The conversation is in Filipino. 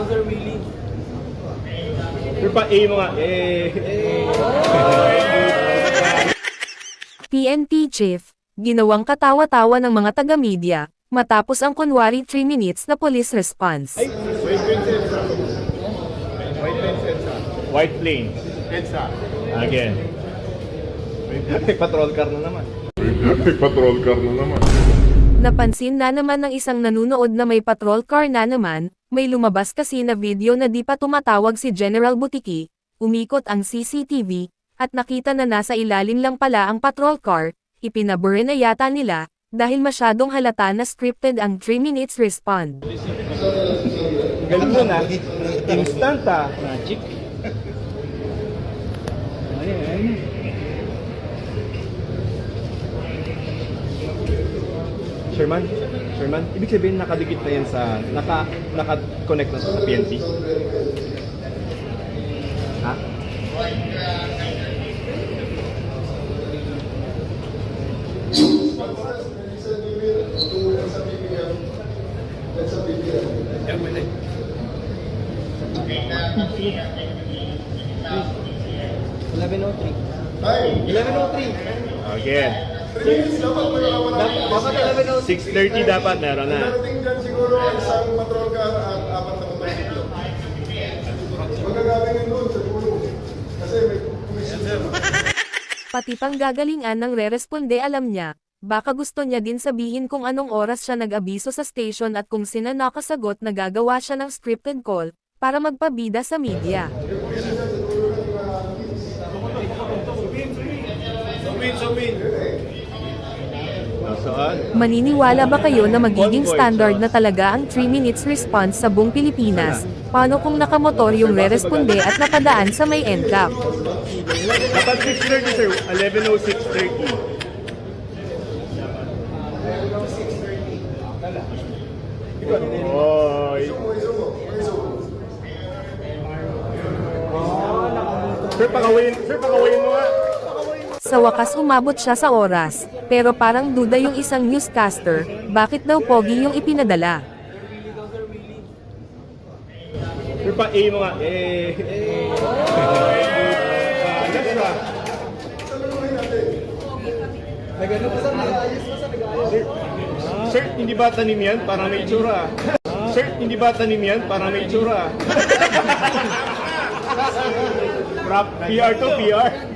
Sir Willie. Sir pa, A mo nga. PNP chief, ginawang katawa-tawa ng mga taga-media, matapos ang kunwari 3 minutes na police response. White plane. Again. Patrol car na naman. Napansin na naman ng isang nanunood na may patrol car na naman, may lumabas kasi na video na di pa tumatawag si General Butiki, umikot ang CCTV, at nakita na nasa ilalim lang pala ang patrol car, ipinabure na yata nila, dahil masyadong halata na scripted ang 3 minutes respond. Galing mo na. Instant ah. Magic. Sherman, ibig sabihin nakadikit na yan sa, naka-connect na sa PNP? Ha? Again. Dapat 6:30 dapat meron na. Darating dyan siguro isang patrol car at 4 na motorsiklo. Magagawin yun doon sa dulo. Kasi may kumisyon. Pati pang gagalingan ng re-responde alam niya, baka gusto niya din sabihin kung anong oras siya nag-abiso sa station at kung sino nakasagot na gagawa siya ng scripted call, para magpabida sa media. Maniniwala ba kayo na magiging standard na talaga ang 3 minutes response sa buong Pilipinas? Paano kung nakamotor yung re-responde at napadaan sa may NCAP? Dapat 6:30 sir, 11:06:30. Oy. Sir, pakawin mo nga. Sa wakas umabot siya sa oras, pero parang duda yung isang newscaster, bakit daw pogi yung ipinadala? Sir pa, A mo nga. Sir, hindi ba tanim yan? Para may itsura. Sir, hindi ba tanim yan? Para may itsura. PR to PR.